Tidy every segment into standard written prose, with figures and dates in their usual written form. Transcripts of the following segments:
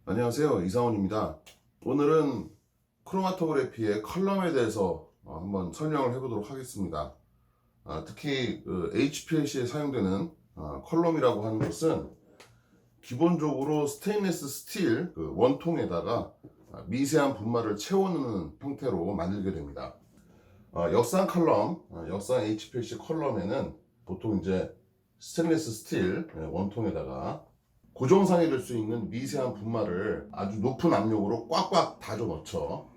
안녕하세요, 이상훈입니다. 오늘은 크로마토그래피의 컬럼에 대해서 한번 설명을 해보도록 하겠습니다. 특히 HPLC에 사용되는 컬럼이라고 하는 것은 기본적으로 스테인리스 스틸 원통에다가 미세한 분말을 채워넣는 형태로 만들게 됩니다. 역상 컬럼, 역상 HPLC 컬럼에는 보통 이제 스테인리스 스틸 원통에다가 고정상이 될 수 있는 미세한 분말을 아주 높은 압력으로 꽉꽉 다져 넣죠.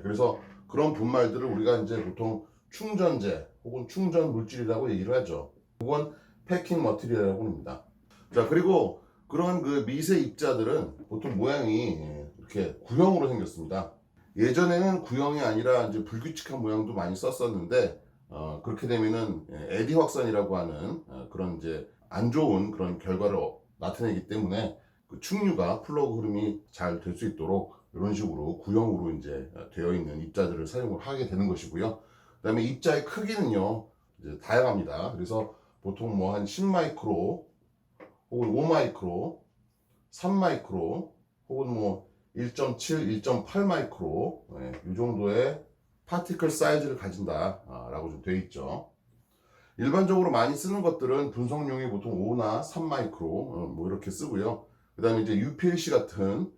그래서 그런 분말들을 우리가 이제 보통 충전재 혹은 충전 물질이라고 얘기를 하죠. 혹은 패킹 머티리얼이라고 합니다. 자, 그리고 그런 그 미세 입자들은 보통 모양이 이렇게 구형으로 생겼습니다. 예전에는 구형이 아니라 이제 불규칙한 모양도 많이 썼었는데 그렇게 되면은 에디 확산이라고 하는 그런 이제 안 좋은 그런 결과를 나타내기 때문에 그 충류가 플러그 흐름이 잘 될 수 있도록 이런 식으로 구형으로 이제 되어 있는 입자들을 사용을 하게 되는 것이고요. 그다음에 입자의 크기는요 이제 다양합니다. 그래서 보통 뭐 한 10마이크로 혹은 5마이크로, 3마이크로 혹은 뭐 1.7, 1.8마이크로 이 정도의 파티클 사이즈를 가진다라고 좀 되어 있죠. 일반적으로 많이 쓰는 것들은 분석용이 보통 5나 3마이크로 뭐 이렇게 쓰고요. 그 다음에 이제 UPLC 같은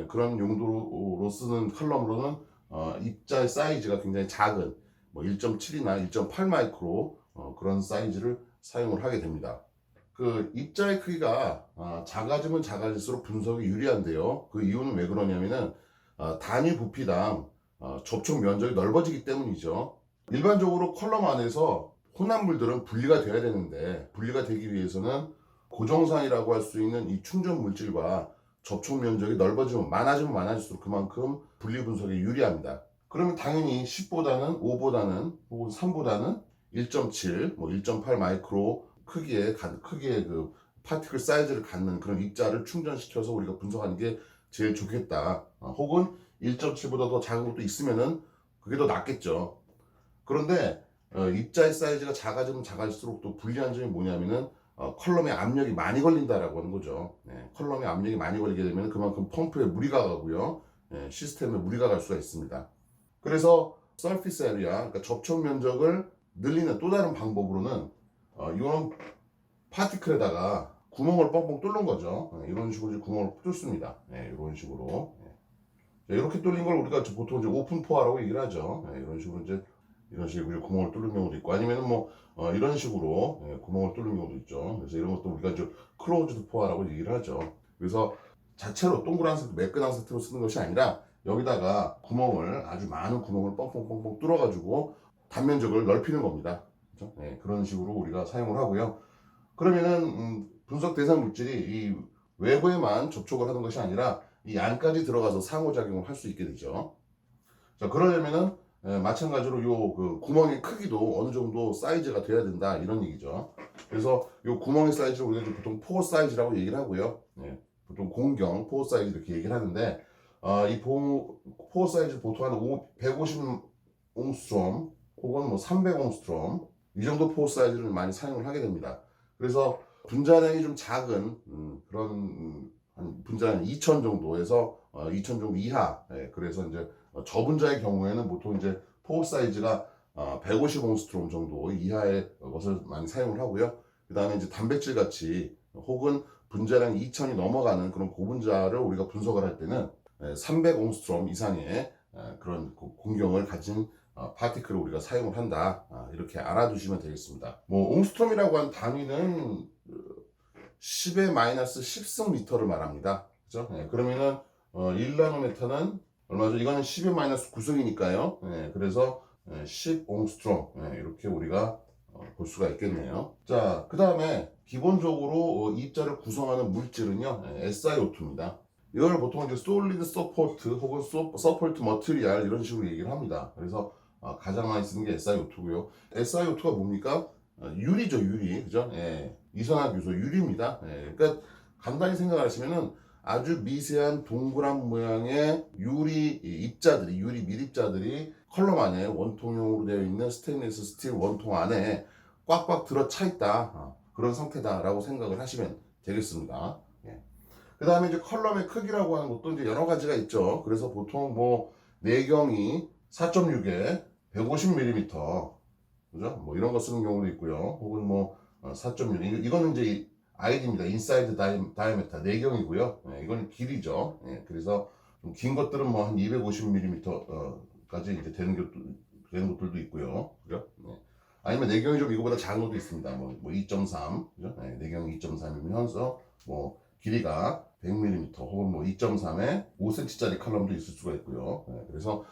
그런 용도로 쓰는 컬럼으로는 입자의 사이즈가 굉장히 작은 뭐 1.7이나 1.8마이크로 그런 사이즈를 사용을 하게 됩니다. 그 입자의 크기가 작아지면 작아질수록 분석이 유리한데요. 그 이유는 왜 그러냐면은 단위 부피당 접촉 면적이 넓어지기 때문이죠. 일반적으로 컬럼 안에서 혼합물들은 분리가 돼야 되는데 분리가 되기 위해서는 고정상이라고 할 수 있는 이 충전 물질과 접촉 면적이 넓어지면 많아질수록 그만큼 분리 분석에 유리합니다. 그러면 당연히 10보다는 5보다는 혹은 3보다는 1.7, 뭐 1.8 마이크로 크기의 그 파티클 사이즈를 갖는 그런 입자를 충전시켜서 우리가 분석하는 게 제일 좋겠다. 혹은 1.7보다 더 작은 것도 있으면은 그게 더 낫겠죠. 그런데 입자의 사이즈가 작아지면 작아질수록 또 불리한 점이 뭐냐면은 컬럼에 압력이 많이 걸린다라고 하는 거죠. 컬럼에 압력이 많이 걸리게 되면 그만큼 펌프에 무리가 가고요. 시스템에 무리가 갈 수가 있습니다. 그래서 서피스 에리아, 그러니까 접촉 면적을 늘리는 또 다른 방법으로는 이런 파티클에다가 구멍을 뻥뻥 뚫는 거죠. 이런 식으로 이제 구멍을 뚫습니다. 이런 식으로. 이렇게 뚫린 걸 우리가 보통 이제 오픈 포화라고 얘기를 하죠. 이런 식으로 구멍을 뚫는 경우도 있고 아니면은 뭐 이런 식으로 구멍을 뚫는 경우도 있죠. 그래서 이런 것도 우리가 이제 클로즈드 포화라고 얘기를 하죠. 그래서 자체로 동그란 매끈한 상태로 쓰는 것이 아니라 여기다가 구멍을 아주 많은 구멍을 뻥뻥뻥뻥 뚫어가지고 단면적을 넓히는 겁니다. 그렇죠? 그런 식으로 우리가 사용을 하고요. 그러면은 분석 대상 물질이 이 외부에만 접촉을 하는 것이 아니라 이 안까지 들어가서 상호작용을 할 수 있게 되죠. 자, 그러려면은 마찬가지로 요 그 구멍의 크기도 어느 정도 사이즈가 돼야 된다 이런 얘기죠. 그래서 요 구멍의 사이즈를 우리가 보통 포어 사이즈라고 얘기를 하고요. 보통 공경 포어 사이즈 이렇게 얘기를 하는데 이 포어 사이즈 보통 한 150 옹스트롬 혹은 뭐 300 옹스트롬 이 정도 포어 사이즈를 많이 사용을 하게 됩니다. 그래서 분자량이 좀 작은 그런 한 분자량 2000 정도에서 2000 정도 이하. 그래서 이제 저분자의 경우에는 보통 이제 포 사이즈가 150 옹스트롬 정도 이하의 것을 많이 사용을 하고요. 그 다음에 이제 단백질 같이 혹은 분자량 2000이 넘어가는 그런 고분자를 우리가 분석을 할 때는 300 옹스트롬 이상의 그런 공경을 가진 파티클을 우리가 사용을 한다. 이렇게 알아두시면 되겠습니다. 뭐 옹스트롬이라고 하는 단위는 10의 마이너스 10승 미터를 말합니다. 그죠? 그러면은 1나노미터는 얼마죠? 이거는 10의 마이너스 9승이니까요. 그래서 10 옹스트롬 이렇게 우리가 볼 수가 있겠네요. 자, 그 다음에 기본적으로 입자를 구성하는 물질은요, SiO2입니다. 이걸 보통 이제 솔리드 서포트 혹은 서포트 머티리얼 이런 식으로 얘기를 합니다. 그래서 가장 많이 쓰는 게 SiO2고요. SiO2가 뭡니까? 유리죠, 유리. 그죠? 이산화탄소 유리입니다. 그러니까 간단히 생각하시면은 아주 미세한 동그란 모양의 유리 입자들이, 유리 밀입자들이 컬럼 안에 원통형으로 되어 있는 스테인리스 스틸 원통 안에 꽉꽉 들어차 있다. 그런 상태다라고 생각을 하시면 되겠습니다. 그 다음에 이제 컬럼의 크기라고 하는 것도 이제 여러 가지가 있죠. 그래서 보통 뭐 내경이 4.6에 150mm, 그죠? 뭐 이런 거 쓰는 경우도 있고요. 혹은 뭐 4.6, 이거는 이제 ID입니다. 인사이드 다이아메타, 내경이고요. 예, 이건 길이죠. 예, 그래서 좀 긴 것들은 뭐 한 250mm까지 이제 되는 것들도 있고요. 그죠? 예. 아니면 내경이 좀 이거보다 작은 것도 있습니다. 뭐 2.3, 그죠? 예, 내경이 2.3이면서 뭐 길이가 100mm 혹은 뭐 2.3에 5cm짜리 칼럼도 있을 수가 있고요. 예, 그래서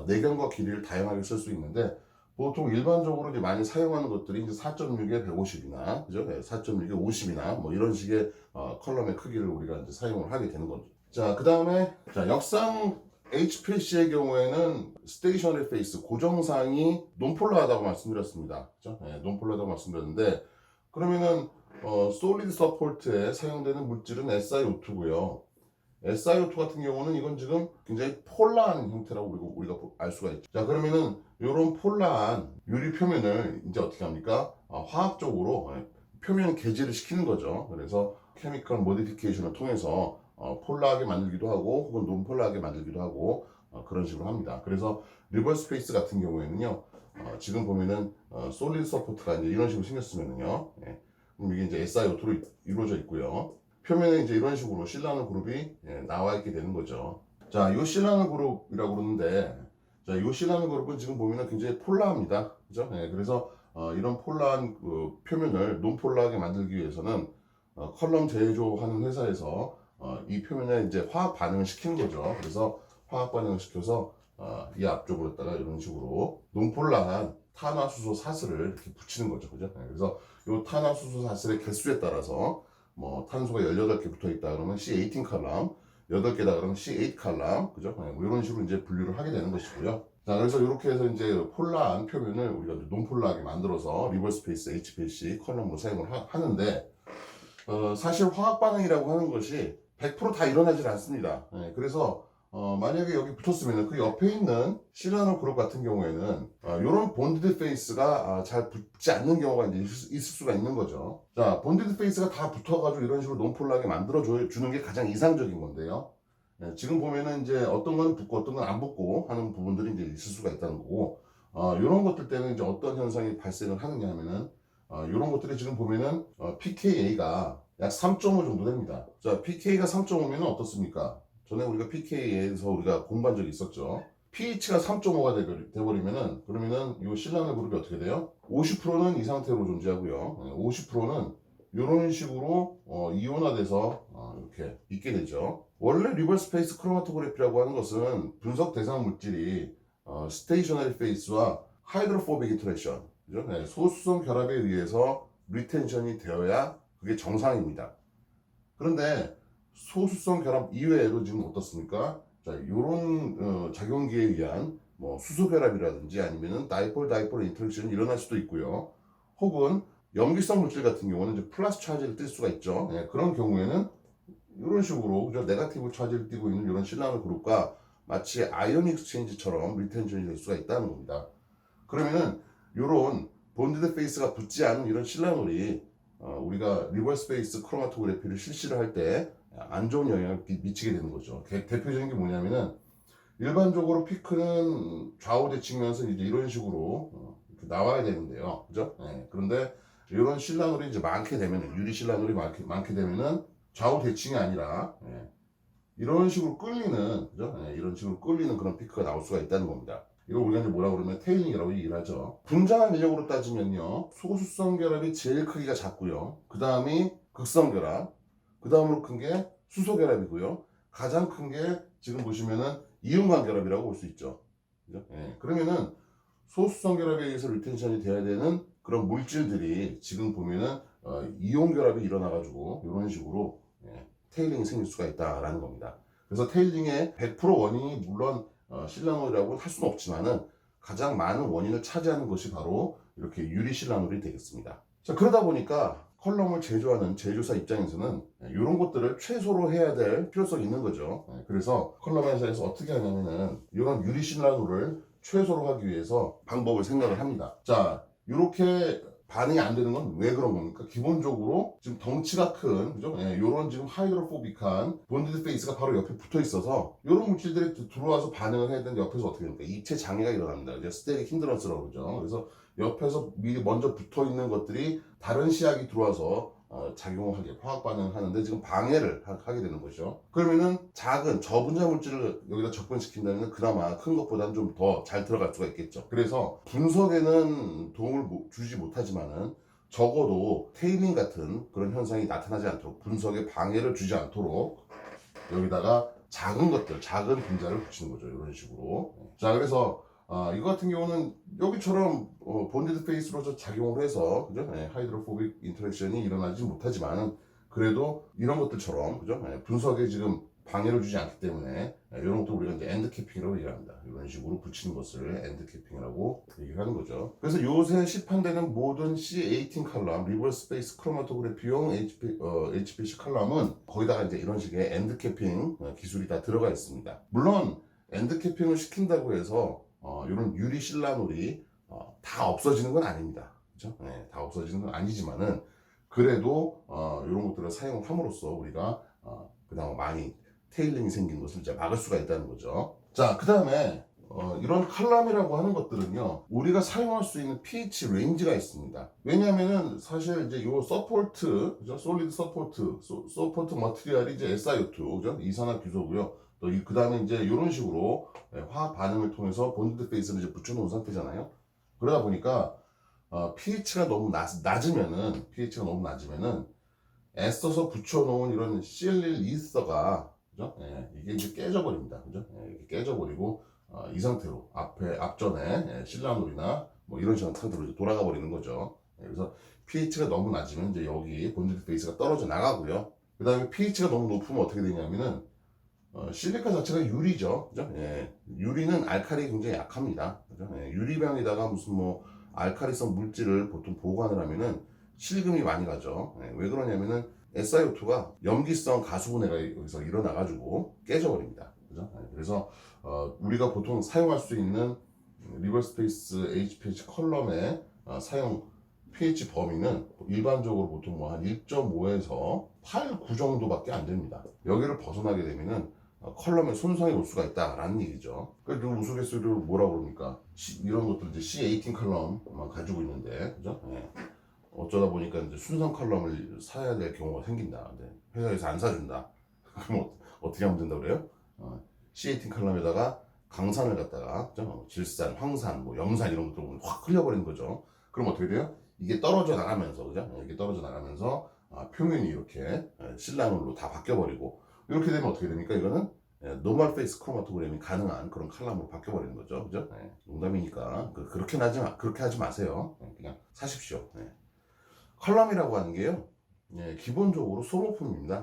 내경과 길이를 다양하게 쓸 수 있는데 보통 일반적으로 이제 많이 사용하는 것들이 이제 4.6에 150이나, 그죠? 4.6에 50이나, 뭐 이런 식의 컬럼의 크기를 우리가 이제 사용을 하게 되는 거죠. 자, 그 다음에, 자, 역상 HPLC의 경우에는 스테이셔너리 페이스, 고정상이 논폴라하다고 말씀드렸습니다. 그죠? 네, 논폴라하다고 말씀드렸는데, 그러면은, 솔리드 서포트에 사용되는 물질은 SiO2고요. SiO2 같은 경우는 이건 지금 굉장히 폴라한 형태라고 우리가 알 수가 있죠. 자, 그러면은 이런 폴라한 유리 표면을 이제 어떻게 합니까? 화학적으로 표면 개질을 시키는 거죠. 그래서 케미컬 모디피케이션을 통해서 폴라하게 만들기도 하고 혹은 논폴라하게 만들기도 하고 그런 식으로 합니다. 그래서 리버스 페이스 같은 경우에는요, 지금 보면은 솔리드 서포트가 이제 이런 식으로 생겼으면은요, 예, 그럼 이게 이제 SiO2로 이루어져 있고요. 표면에 이제 이런 식으로 실라노 그룹이 나와 있게 되는 거죠. 자, 이 실라노 그룹이라고 그러는데, 자, 이 실라노 그룹은 지금 보면은 굉장히 폴라합니다. 그죠? 그래서 이런 폴라한 표면을 논폴라하게 만들기 위해서는 컬럼 제조하는 회사에서 이 표면에 이제 화학 반응을 시키는 거죠. 그래서 화학 반응을 시켜서 이 앞쪽으로다가 이런 식으로 논폴라한 탄화수소 사슬을 이렇게 붙이는 거죠. 그죠? 그래서 이 탄화수소 사슬의 개수에 따라서 뭐 탄소가 18개 붙어 있다 그러면 C18 칼럼, 8개다 그러면 C8 칼럼, 그죠? 뭐 이런 식으로 이제 분류를 하게 되는 것이고요. 자, 그래서 이렇게 해서 이제 폴라한 표면을 우리가 이제 논폴라하게 만들어서 리버스 페이스 HPLC 컬럼으로 사용을 하는데, 사실 화학 반응이라고 하는 것이 100%다 일어나질 않습니다. 그래서 만약에 여기 붙었으면 그 옆에 있는 시라노 그룹 같은 경우에는 이런 본디드 페이스가 잘 붙지 않는 경우가 이제 있을 수가 있는 거죠. 자, 본디드 페이스가 다 붙어가지고 이런 식으로 논폴라하게 만들어 주는 게 가장 이상적인 건데요. 지금 보면은 이제 어떤 건 붙고 어떤 건 안 붙고 하는 부분들이 이제 있을 수가 있다는 거고, 이런 것들 때문에 이제 어떤 현상이 발생을 하느냐 하면은 이런 것들이 지금 보면은 pKa가 약 3.5 정도 됩니다. 자, pK가 3.5면 어떻습니까? 전에 우리가 pK에서 우리가 공부한 적이 있었죠. pH가 3.5가 돼버리면은 그러면은 이 실라노 그룹이 어떻게 돼요? 50%는 이 상태로 존재하고요. 50%는 이런 식으로 이온화돼서 이렇게 있게 되죠. 원래 리버스 페이스 크로마토그래피라고 하는 것은 분석 대상 물질이 스테이셔너리 페이스와 하이드로포빅 인터랙션, 그죠? 소수성 결합에 의해서 리텐션이 되어야 그게 정상입니다. 그런데 소수성 결합 이외에도 지금 어떻습니까? 자, 요런 작용기에 의한 뭐 수소 결합이라든지 아니면은 다이폴 인터랙션이 일어날 수도 있고요. 혹은 염기성 물질 같은 경우는 이제 플러스 차지를 띨 수가 있죠. 그런 경우에는 이런 식으로 그죠? 네거티브 차지를 띠고 있는 이런 실라노 그룹과 마치 아이온 익스체인지처럼 리텐션이 될 수가 있다는 겁니다. 그러면은 이런 본디드 페이스가 붙지 않은 이런 실라놀이 우리가 리버스 페이스 크로마토그래피를 실시를 할 때 안 좋은 영향을 미치게 되는 거죠. 대표적인 게 뭐냐면은 일반적으로 피크는 좌우 대칭면서 이제 이런 식으로 이렇게 나와야 되는데요, 그죠? 그런데 이런 실라놀이 이제 많게 되면은 유리 실라놀이 많게 되면은 좌우 대칭이 아니라 이런 식으로 끌리는, 그죠? 이런 식으로 끌리는 그런 피크가 나올 수가 있다는 겁니다. 이걸 우리가 이제 뭐라 그러면 테일링이라고 얘기를 하죠. 분자한 인력으로 따지면요, 소수성 결합이 제일 크기가 작고요. 그 다음이 극성 결합, 그 다음으로 큰 게 수소 결합이고요. 가장 큰 게 지금 보시면은 이온광 결합이라고 볼 수 있죠. 그죠? 그러면은 소수성 결합에 의해서 리텐션이 돼야 되는 그런 물질들이 지금 보면은 이온 결합이 일어나가지고 이런 식으로 테일링이 생길 수가 있다라는 겁니다. 그래서 테일링의 100% 원인이 물론 실라놀이라고 할 수는 없지만은 가장 많은 원인을 차지하는 것이 바로 이렇게 유리 실라놀이 되겠습니다. 자, 그러다 보니까 컬럼을 제조하는 제조사 입장에서는 이런 것들을 최소로 해야 될 필요성이 있는 거죠. 그래서 컬럼 회사에서 어떻게 하냐면은 이런 유리 실라놀을 최소로 하기 위해서 방법을 생각을 합니다. 자, 이렇게 반응이 안 되는 건 왜 그런 겁니까? 기본적으로 지금 덩치가 큰, 그죠? 예, 요런 지금 하이드로포빅한 본디드 페이스가 바로 옆에 붙어 있어서 요런 물질들이 들어와서 반응을 해야 되는데 옆에서 어떻게 됩니까? 입체 장애가 일어납니다. 이제 스테릭 힌드런스라고 그러죠. 그래서 옆에서 미리 먼저 붙어 있는 것들이 다른 시약이 들어와서 작용을 하게, 화학 반응을 하는데 지금 방해를 하게 되는 거죠. 그러면은 작은 저분자 물질을 여기다 접근시킨다면 그나마 큰 것보다는 좀 더 잘 들어갈 수가 있겠죠. 그래서 분석에는 도움을 주지 못하지만은 적어도 테일링 같은 그런 현상이 나타나지 않도록, 분석에 방해를 주지 않도록 여기다가 작은 것들, 작은 분자를 붙이는 거죠. 이런 식으로. 자, 그래서 이거 같은 경우는 여기처럼 본디드 페이스로 작용을 해서, 그죠? 하이드로포빅 인터랙션이 일어나지 못하지만 그래도 이런 것들처럼, 그죠? 분석에 지금 방해를 주지 않기 때문에 이런 것도 우리가 이제 엔드 캐핑이라고 얘기합니다. 이런 식으로 붙이는 것을 엔드 캐핑이라고 얘기를 하는 거죠. 그래서 요새 시판되는 모든 C18 칼럼, 리버스 스페이스 크로마토그래피용 HPLC 칼럼은 거기다가 이제 이런 식의 엔드 캐핑 기술이 다 들어가 있습니다. 물론 엔드 캐핑을 시킨다고 해서 이런 유리 실라놀이 다 없어지는 건 아닙니다. 그죠? 네, 다 없어지는 건 아니지만은 그래도 이런 것들을 사용을 함으로써 우리가 그나마 많이 테일링이 생긴 것을 이제 막을 수가 있다는 거죠. 자, 그 다음에 이런 칼럼이라고 하는 것들은요, 우리가 사용할 수 있는 pH 레인지가 있습니다. 왜냐하면은 사실 이제 요 서포트, 그죠? 솔리드 서포트 머티리얼이 이제 SiO2, 그죠? 이산화규소고요. 또 그 다음에 이제 이런 식으로 화학 반응을 통해서 본드 페이스를 이제 붙여놓은 상태잖아요. 그러다 보니까 pH가 너무 pH가 너무 낮으면은 애써서 붙여놓은 이런 CL1 이서가, 그죠? 이게 이제 깨져버립니다. 그죠? 이렇게 깨져버리고 이 상태로 앞전에 실라놀이나 뭐 이런 식의 상태로 이제 돌아가 버리는 거죠. 그래서 pH가 너무 낮으면 이제 여기 본드 페이스가 떨어져 나가고요. 그 다음에 pH가 너무 높으면 어떻게 되냐면은 실리카 자체가 유리죠. 그죠? 유리는 알칼리 굉장히 약합니다. 그죠? 유리병에다가 무슨 뭐 알칼리성 물질을 보통 보관을 하면은 실금이 많이 가죠. 왜 그러냐면은 SiO2가 염기성 가수분해가 여기서 일어나가지고 깨져버립니다. 그죠? 그래서 우리가 보통 사용할 수 있는 리버스 페이스 HPLC 컬럼의 사용 pH 범위는 일반적으로 보통 뭐 한 1.5에서 8, 9 정도밖에 안 됩니다. 여기를 벗어나게 되면은 컬럼에 손상이 올 수가 있다라는 얘기죠. 그래서 우스갯소리로 뭐라고 그럽니까? 이런 것들 이제 C18 컬럼만 가지고 있는데, 그죠? 어쩌다 보니까 이제 순선 컬럼을 사야 될 경우가 생긴다. 근데 회사에서 안 사준다. 그럼 어떻게 하면 된다 그래요? C18 컬럼에다가 강산을 갖다가, 그죠? 질산, 황산, 뭐 염산 이런 것들 확 흘려버리는 거죠. 그럼 어떻게 돼요? 이게 떨어져 나가면서, 그죠? 이게 떨어져 나가면서 표면이 이렇게 실라놀로 다 바뀌어버리고, 이렇게 되면 어떻게 됩니까? 이거는 노멀 페이스 크로마토그램이 가능한 그런 칼럼으로 바뀌어버리는 거죠. 그죠? 농담이니까 그렇게 하지 마세요. 그냥 사십시오. 컬럼이라고 하는 게요, 기본적으로 소모품입니다.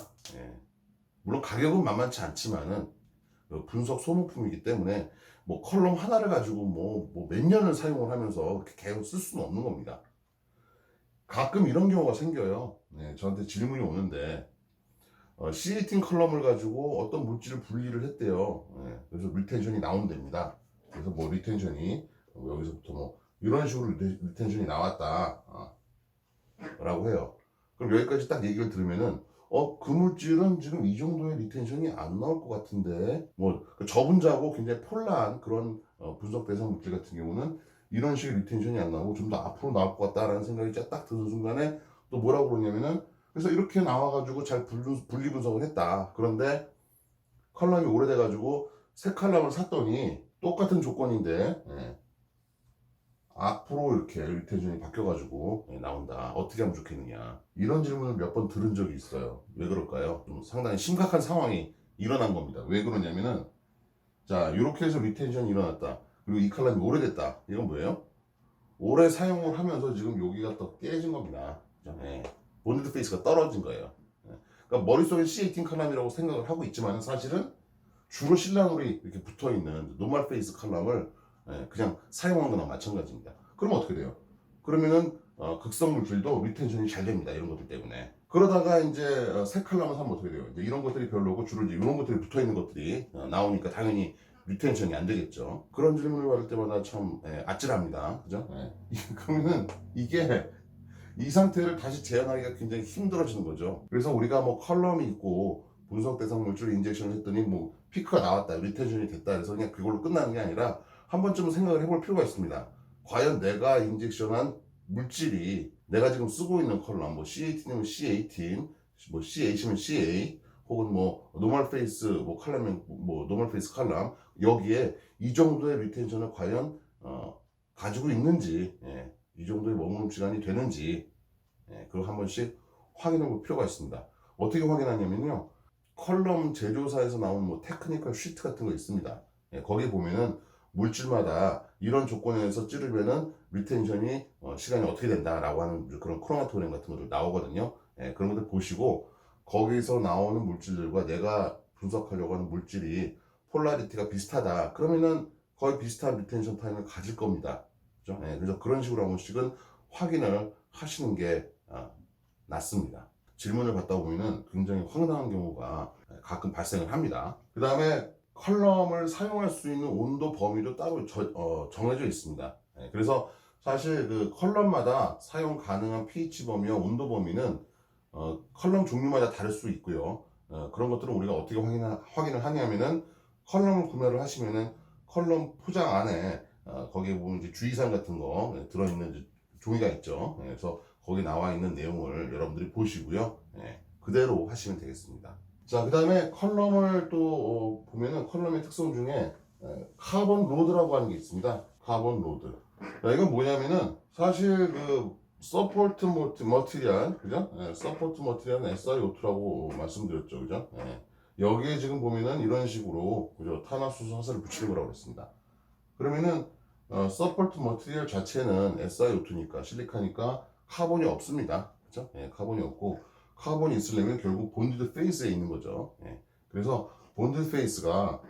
물론 가격은 만만치 않지만은 분석 소모품이기 때문에 뭐 컬럼 하나를 가지고 뭐 몇 년을 사용을 하면서 그렇게 계속 쓸 수는 없는 겁니다. 가끔 이런 경우가 생겨요. 저한테 질문이 오는데 C18 컬럼을 가지고 어떤 물질을 분리를 했대요. 그래서 리텐션이 나온답니다. 그래서 뭐 리텐션이 여기서부터 뭐 이런 식으로 리텐션이 나왔다 라고 해요. 그럼 여기까지 딱 얘기를 들으면은 그 물질은 지금 이 정도의 리텐션이 안 나올 것 같은데, 뭐 저분자고 굉장히 폴라한 그런 분석 대상 물질 같은 경우는 이런 식의 리텐션이 안 나오고 좀 더 앞으로 나올 것 같다라는 생각이 딱 드는 순간에 또 뭐라고 그러냐면은, 그래서 이렇게 나와가지고 잘 분리 분석을 했다. 그런데 컬럼이 오래돼가지고 새 컬럼을 샀더니 똑같은 조건인데 앞으로 이렇게 리텐션이 바뀌어가지고 나온다. 어떻게 하면 좋겠느냐. 이런 질문을 몇 번 들은 적이 있어요. 왜 그럴까요? 좀 상당히 심각한 상황이 일어난 겁니다. 왜 그러냐면은, 자, 이렇게 해서 리텐션이 일어났다. 그리고 이 컬럼이 오래됐다. 이건 뭐예요? 오래 사용을 하면서 지금 여기가 또 깨진 겁니다. 본드 페이스가 떨어진 거예요. 그러니까 머릿속에 C18 컬럼이라고 생각을 하고 있지만 사실은 주로 실라놀이 이렇게 붙어있는 노멀 페이스 컬럼을 그냥 사용한 거나 마찬가지입니다. 그러면 어떻게 돼요? 그러면은 극성 물질도 리텐션이 잘 됩니다. 이런 것들 때문에. 그러다가 이제 새 컬럼을 사면 어떻게 돼요? 이제 이런 것들이 별로고 주로 이제 이런 것들이 붙어있는 것들이 나오니까 당연히 리텐션이 안 되겠죠. 그런 질문을 받을 때마다 참 아찔합니다. 그죠? 그러면은 이게 이 상태를 다시 재현하기가 굉장히 힘들어지는 거죠. 그래서 우리가 뭐 컬럼이 있고 분석 대상 물질 인젝션을 했더니 뭐 피크가 나왔다, 리텐션이 됐다 해서 그냥 그걸로 끝나는 게 아니라 한 번쯤은 생각을 해볼 필요가 있습니다. 과연 내가 인젝션한 물질이 내가 지금 쓰고 있는 컬럼, 뭐 C18이면 C18, 뭐 C8이면 CA, 혹은 뭐 노멀 페이스 뭐 컬럼은 뭐 노멀 페이스 컬럼, 여기에 이 정도의 리텐션을 과연 가지고 있는지, 예, 이 정도의 머무름 시간이 되는지, 예, 그걸 한 번씩 확인해 볼 필요가 있습니다. 어떻게 확인하냐면요, 컬럼 제조사에서 나온 뭐 테크니컬 시트 같은 거 있습니다. 예, 거기 보면은 물질마다 이런 조건에서 찌르면은 리텐션이 시간이 어떻게 된다라고 하는 그런 크로마토그램 같은 것들 나오거든요. 예, 그런 것들 보시고 거기서 나오는 물질들과 내가 분석하려고 하는 물질이 폴라리티가 비슷하다, 그러면은 거의 비슷한 리텐션 타임을 가질 겁니다. 그죠? 예, 그래서 그런 식으로 한 번씩은 확인을 하시는 게 낫습니다. 질문을 받다 보면은 굉장히 황당한 경우가 가끔 발생을 합니다. 그 다음에 컬럼을 사용할 수 있는 온도 범위도 따로 정해져 있습니다. 예, 그래서 사실 그 컬럼마다 사용 가능한 pH 범위와 온도 범위는 컬럼 종류마다 다를 수 있고요. 그런 것들은 우리가 어떻게 확인을 하냐면은 컬럼을 구매를 하시면은 컬럼 포장 안에 거기에 보면 이제 주의사항 같은 거 들어있는 이제 종이가 있죠. 그래서 거기 나와 있는 내용을 여러분들이 보시고요. 그대로 하시면 되겠습니다. 자, 그 다음에 컬럼을 또 보면은 컬럼의 특성 중에 카본 로드라고 하는 게 있습니다. 카본 로드. 자, 이건 뭐냐면은 사실 그 서포트 머티리얼, 그죠? 서포트 머티리얼은 SiO2라고 말씀드렸죠, 그죠? 여기에 지금 보면은 이런 식으로, 그죠? 탄화수소 화살을 붙이는 거라고 했습니다. 그러면은 서포트 머티리얼 자체는 SiO2니까 실리카니까 카본이 없습니다. 그죠? 카본이 없고, 카본이 있으려면 결국 본드 페이스에 있는 거죠. 그래서 본드 페이스가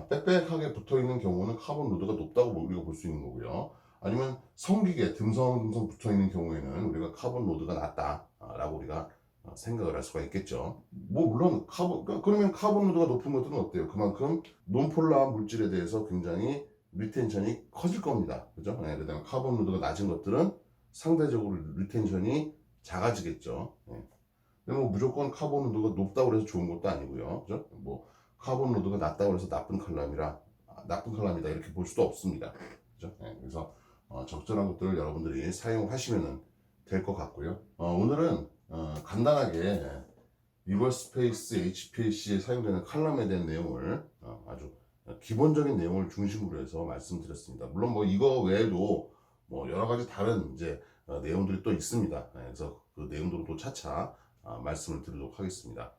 빽빽하게 붙어 있는 경우는 카본 로드가 높다고 우리가 볼 수 있는 거고요. 아니면 성기계 듬성듬성 붙어 있는 경우에는 우리가 카본 로드가 낮다라고 우리가 생각을 할 수가 있겠죠. 뭐 물론 그러면 카본 로드가 높은 것들은 어때요? 그만큼 논폴라한 물질에 대해서 굉장히 리텐션이 커질 겁니다. 그죠? 그다음에 카본 로드가 낮은 것들은 상대적으로 리텐션이 작아지겠죠. 근데 뭐 무조건 카본 로드가 높다고 해서 좋은 것도 아니고요. 그죠? 뭐 카본 로드가 낮다고 해서 나쁜 컬럼이다 이렇게 볼 수도 없습니다. 그죠? 그래서 적절한 것들을 여러분들이 사용하시면 될 것 같고요. 오늘은 간단하게 리버스페이스 HPLC에 사용되는 컬럼에 대한 내용을 아주 기본적인 내용을 중심으로 해서 말씀드렸습니다. 물론 뭐 이거 외에도 뭐 여러 가지 다른 이제 내용들이 또 있습니다. 그래서 그 내용들은 또 차차 말씀을 드리도록 하겠습니다.